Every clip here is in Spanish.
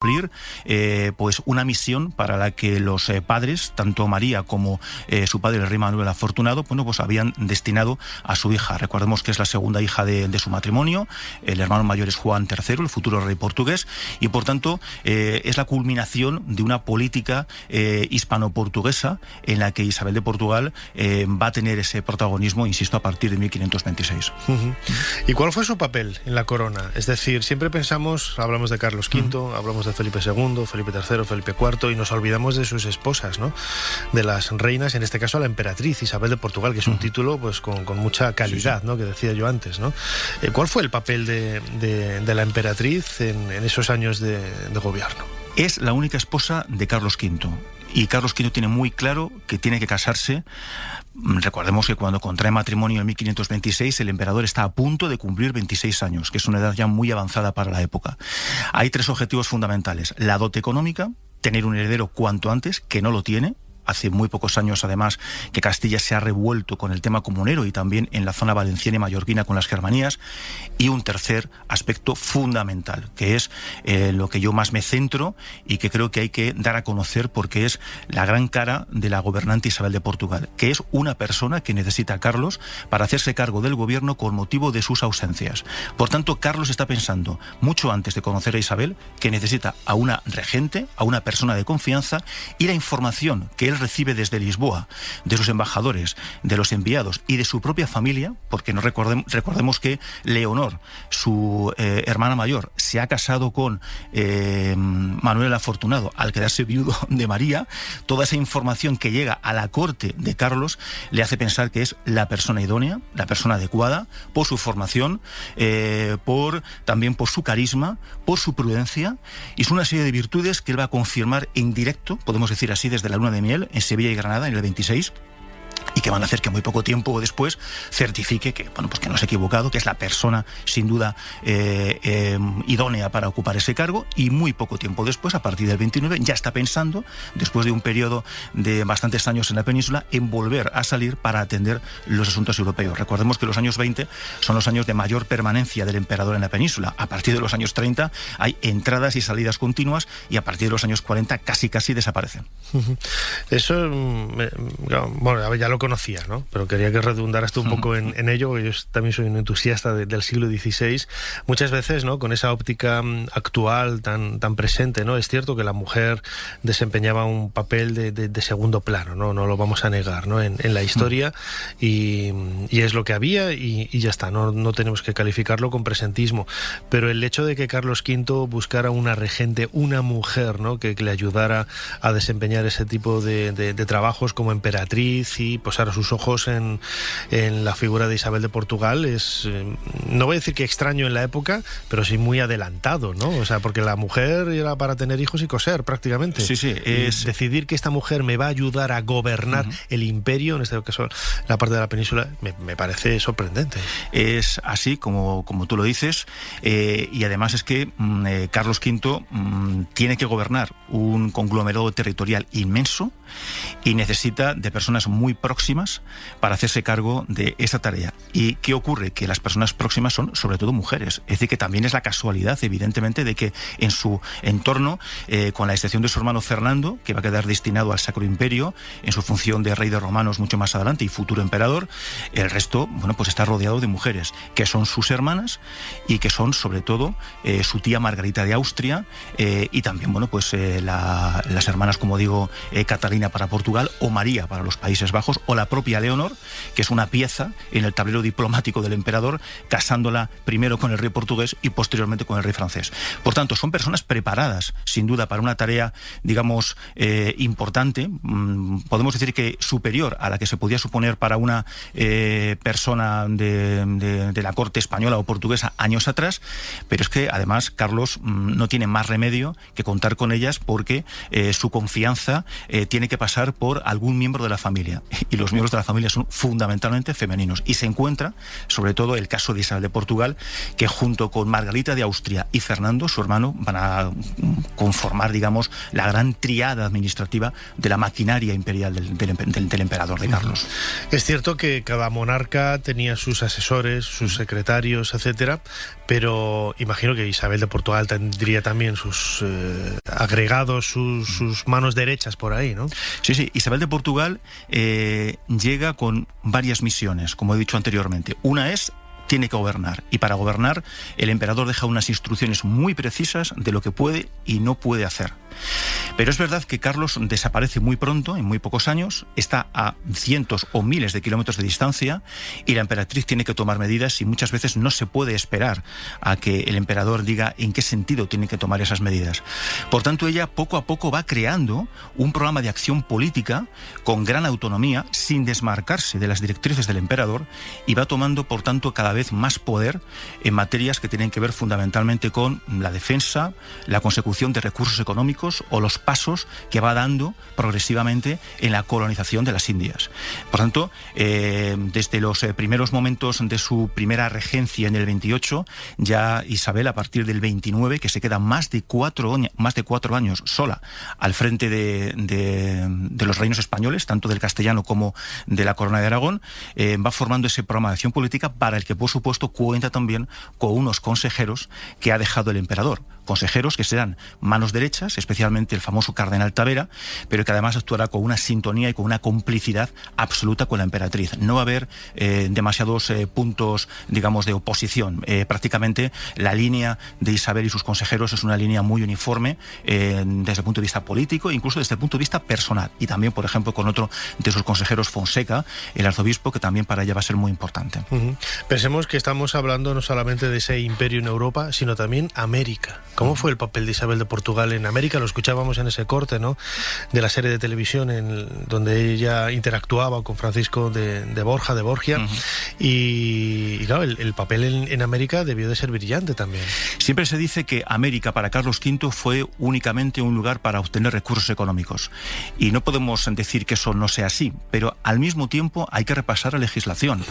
cumplir pues una misión para la que los padres, tanto María como su padre, el rey Manuel Afortunado, bueno, pues habían destinado a su hija. Recordemos que es la segunda hija de su matrimonio, el hermano mayor es Juan III, el futuro rey portugués, y por tanto es la culminación de una política hispano-portuguesa en la que Isabel de Portugal va a tener ese protagonismo, insisto, a partir de 1526. ¿Y cuál fue su papel en la corona? Es decir, siempre hablamos de Carlos V, hablamos de Felipe II, Felipe III, Felipe IV, y nos olvidamos de sus esposas, ¿no? De las reinas, en este caso la emperatriz Isabel de Portugal, que es un título pues con mucha calidad, ¿no? Que decía yo antes, ¿no? ¿Cuál fue el papel de la emperatriz en esos años de gobierno? Es la única esposa de Carlos V. Y Carlos V tiene muy claro que tiene que casarse. Recordemos que cuando contrae matrimonio en 1526, el emperador está a punto de cumplir 26 años, que es una edad ya muy avanzada para la época. Hay tres objetivos fundamentales: la dote económica, tener un heredero cuanto antes, que no lo tiene. Hace muy pocos años, además, que Castilla se ha revuelto con el tema comunero y también en la zona valenciana y mallorquina con las Germanías. Y un tercer aspecto fundamental, que es lo que yo más me centro y que creo que hay que dar a conocer porque es la gran cara de la gobernante Isabel de Portugal, que es una persona que necesita a Carlos para hacerse cargo del gobierno con motivo de sus ausencias. Por tanto, Carlos está pensando, mucho antes de conocer a Isabel, que necesita a una regente, a una persona de confianza, y la información que él recibe desde Lisboa, de sus embajadores, de los enviados y de su propia familia, porque no recordemos que Leonor, su hermana mayor, se ha casado con Manuel Afortunado al quedarse viudo de María. Toda esa información que llega a la corte de Carlos le hace pensar que es la persona idónea, la persona adecuada, por su formación, también por su carisma, por su prudencia, y son una serie de virtudes que él va a confirmar en directo, podemos decir así, desde la luna de miel, en Sevilla y Granada en el 26, y que van a hacer que muy poco tiempo después certifique que, bueno, pues que no se ha equivocado, que es la persona sin duda idónea para ocupar ese cargo, y muy poco tiempo después, a partir del 29, ya está pensando, después de un periodo de bastantes años en la península, en volver a salir para atender los asuntos europeos. Recordemos que los años 20 son los años de mayor permanencia del emperador en la península. A partir de los años 30 hay entradas y salidas continuas, y a partir de los años 40 casi desaparecen. Eso, bueno, ya lo conocía, ¿no? Pero quería que redundaras tú un poco en ello, porque yo también soy un entusiasta del siglo XVI. Muchas veces, ¿no?, con esa óptica actual tan presente, ¿no? Es cierto que la mujer desempeñaba un papel de segundo plano, ¿no? No lo vamos a negar, ¿no? En la historia, y es lo que había, y ya está, no tenemos que calificarlo con presentismo. Pero el hecho de que Carlos V buscara una regente, una mujer, ¿no?, que le ayudara a desempeñar ese tipo de trabajos como emperatriz y posar sus ojos en la figura de Isabel de Portugal es, no voy a decir que extraño en la época, pero sí muy adelantado, ¿no? O sea, porque la mujer era para tener hijos y coser prácticamente. Sí, es decidir que esta mujer me va a ayudar a gobernar el imperio, en este caso la parte de la península, me parece sorprendente. Es así como tú lo dices, y además es que Carlos V tiene que gobernar un conglomerado territorial inmenso y necesita de personas muy próximas para hacerse cargo de esa tarea. ¿Y qué ocurre? Que las personas próximas son sobre todo mujeres. Es decir, que también es la casualidad, evidentemente, de que en su entorno, con la excepción de su hermano Fernando, que va a quedar destinado al Sacro Imperio en su función de rey de romanos mucho más adelante y futuro emperador, el resto, bueno, pues está rodeado de mujeres que son sus hermanas y que son sobre todo su tía Margarita de Austria, y también, bueno, pues las hermanas, como digo, Catalina para Portugal, o María para los Países Bajos, o la propia Leonor, que es una pieza en el tablero diplomático del emperador, casándola primero con el rey portugués y posteriormente con el rey francés. Por tanto, son personas preparadas, sin duda, para una tarea, digamos, importante, podemos decir que superior a la que se podía suponer para una persona de la corte española o portuguesa años atrás, pero es que además Carlos no tiene más remedio que contar con ellas, porque su confianza tiene que pasar por algún miembro de la familia, y los miembros de la familia son fundamentalmente femeninos. Y se encuentra, sobre todo, el caso de Isabel de Portugal, que junto con Margarita de Austria y Fernando, su hermano, van a conformar, digamos, la gran triada administrativa de la maquinaria imperial del emperador de Carlos. Es cierto que cada monarca tenía sus asesores, sus secretarios, etcétera, pero imagino que Isabel de Portugal tendría también sus agregados, sus manos derechas por ahí, ¿no? Sí. Isabel de Portugal llega con varias misiones, como he dicho anteriormente. Una es: tiene que gobernar, y para gobernar el emperador deja unas instrucciones muy precisas de lo que puede y no puede hacer. Pero es verdad que Carlos desaparece muy pronto, en muy pocos años, está a cientos o miles de kilómetros de distancia, y la emperatriz tiene que tomar medidas, y muchas veces no se puede esperar a que el emperador diga en qué sentido tiene que tomar esas medidas. Por tanto, ella poco a poco va creando un programa de acción política con gran autonomía, sin desmarcarse de las directrices del emperador, y va tomando, por tanto, cada vez más poder en materias que tienen que ver fundamentalmente con la defensa, la consecución de recursos económicos o los pasos que va dando progresivamente en la colonización de las Indias. Por tanto, desde los primeros momentos de su primera regencia en el 28, ya Isabel, a partir del 29, que se queda más de 4 años sola al frente de los reinos españoles, tanto del castellano como de la Corona de Aragón, va formando ese programa de acción política, para el que, por supuesto, cuenta también con unos consejeros que ha dejado el emperador. Consejeros que serán manos derechas, especialmente el famoso cardenal Tavera, pero que además actuará con una sintonía y con una complicidad absoluta con la emperatriz. No va a haber demasiados puntos, digamos, de oposición. Prácticamente la línea de Isabel y sus consejeros es una línea muy uniforme desde el punto de vista político, incluso desde el punto de vista personal. Y también, por ejemplo, con otro de sus consejeros, Fonseca, el arzobispo, que también para ella va a ser muy importante. Pensemos que estamos hablando no solamente de ese imperio en Europa, sino también América. ¿Cómo fue el papel de Isabel de Portugal en América? Lo escuchábamos en ese corte, ¿no?, de la serie de televisión donde ella interactuaba con Francisco de Borgia. Y claro, el papel en América debió de ser brillante también. Siempre se dice que América para Carlos V fue únicamente un lugar para obtener recursos económicos. Y no podemos decir que eso no sea así, pero al mismo tiempo hay que repasar la legislación.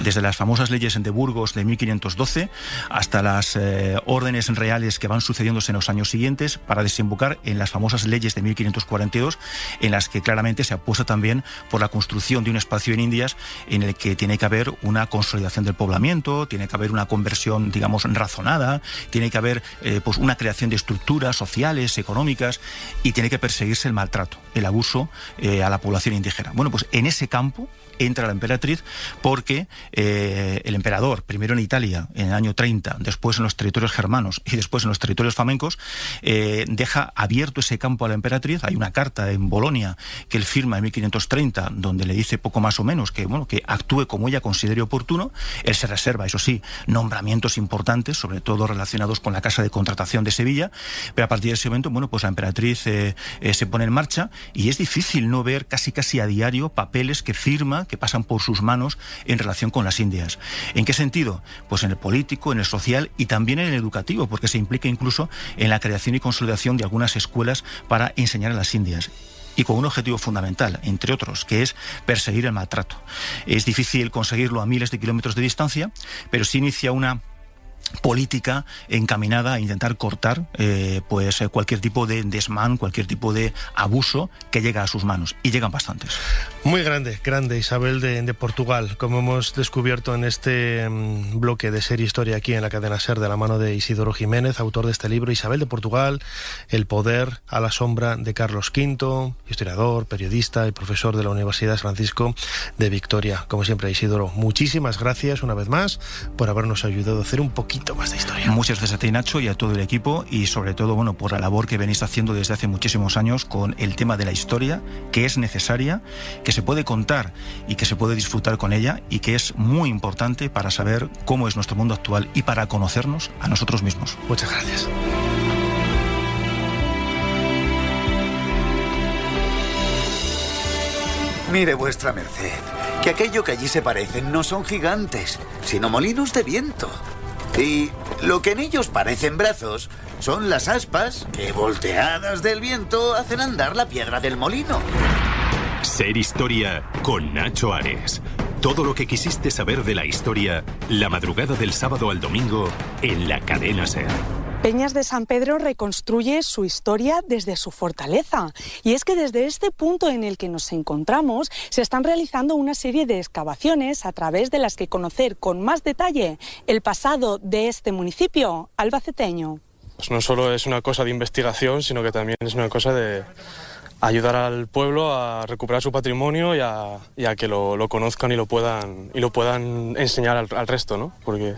Desde las famosas leyes de Burgos de 1512 hasta las órdenes reales que van sucediéndose en los años siguientes, para desembocar en las famosas leyes de 1542, en las que claramente se apuesta también por la construcción de un espacio en Indias en el que tiene que haber una consolidación del poblamiento, tiene que haber una conversión, digamos, razonada, tiene que haber pues una creación de estructuras sociales, económicas, y tiene que perseguirse el maltrato, el abuso a la población indígena. Bueno, pues en ese campo entra la emperatriz, porque el emperador, primero en Italia en el año 30, después en los territorios germanos y después en los territorios flamencos, deja abierto ese campo a la emperatriz. Hay una carta en Bolonia que él firma en 1530, donde le dice poco más o menos que actúe como ella considere oportuno. Él se reserva, eso sí, nombramientos importantes, sobre todo relacionados con la Casa de Contratación de Sevilla, pero a partir de ese momento, pues la emperatriz se pone en marcha, y es difícil no ver casi a diario papeles que firma, que pasan por sus manos en relación con las Indias. ¿En qué sentido? Pues en el político, en el social y también en el educativo, porque se implica incluso en la creación y consolidación de algunas escuelas para enseñar a las Indias. Y con un objetivo fundamental, entre otros, que es perseguir el maltrato. Es difícil conseguirlo a miles de kilómetros de distancia, pero sí inicia una política encaminada a intentar cortar cualquier tipo de desmán, cualquier tipo de abuso que llega a sus manos, y llegan bastantes. Muy grande Isabel de Portugal, como hemos descubierto en este bloque de Ser Historia aquí en la cadena SER, de la mano de Isidoro Jiménez, autor de este libro, Isabel de Portugal, el poder a la sombra de Carlos V, historiador, periodista y profesor de la Universidad Francisco de Vitoria. Como siempre, Isidoro, muchísimas gracias una vez más por habernos ayudado a hacer un poquito más de historia. Muchas gracias a ti, Nacho, y a todo el equipo, y sobre todo por la labor que venís haciendo desde hace muchísimos años con el tema de la historia, que es necesaria, que se puede contar y que se puede disfrutar con ella, y que es muy importante para saber cómo es nuestro mundo actual y para conocernos a nosotros mismos. Muchas gracias. Mire, vuestra merced, que aquello que allí se parecen no son gigantes, sino molinos de viento. Y lo que en ellos parecen brazos son las aspas que, volteadas del viento, hacen andar la piedra del molino. Ser Historia con Nacho Ares. Todo lo que quisiste saber de la historia, la madrugada del sábado al domingo en la cadena SER. Peñas de San Pedro reconstruye su historia desde su fortaleza. Y es que desde este punto en el que nos encontramos se están realizando una serie de excavaciones a través de las que conocer con más detalle el pasado de este municipio albaceteño. Pues no solo es una cosa de investigación, sino que también es una cosa de ayudar al pueblo a recuperar su patrimonio y a que lo conozcan y lo puedan enseñar al resto, ¿no? Porque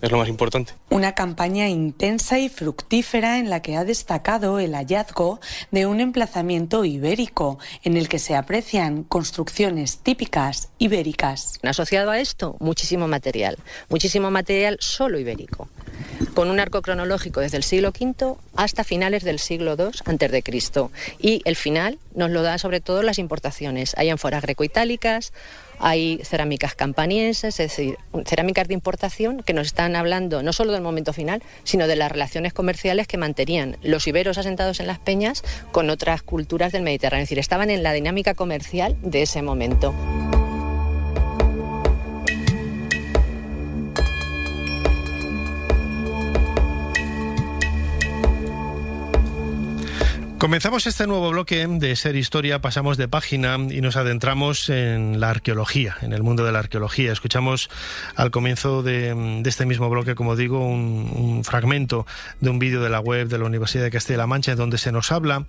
es lo más importante. Una campaña intensa y fructífera en la que ha destacado el hallazgo de un emplazamiento ibérico en el que se aprecian construcciones típicas ibéricas. Asociado a esto, muchísimo material solo ibérico, con un arco cronológico desde el siglo V hasta finales del siglo II a.C. Y el final nos lo da sobre todo las importaciones. Hay ánforas greco-itálicas, hay cerámicas campanienses, es decir, cerámicas de importación que nos están hablando no solo del momento final, sino de las relaciones comerciales que mantenían los iberos asentados en las peñas con otras culturas del Mediterráneo. Es decir, estaban en la dinámica comercial de ese momento. Comenzamos este nuevo bloque de Ser Historia, pasamos de página y nos adentramos en la arqueología, en el mundo de la arqueología. Escuchamos al comienzo de este mismo bloque, como digo, un fragmento de un vídeo de la web de la Universidad de Castilla-La Mancha, donde se nos habla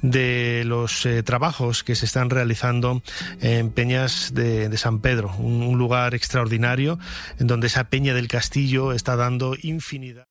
de los trabajos que se están realizando en Peñas de San Pedro, un lugar extraordinario, en donde esa peña del castillo está dando infinidad.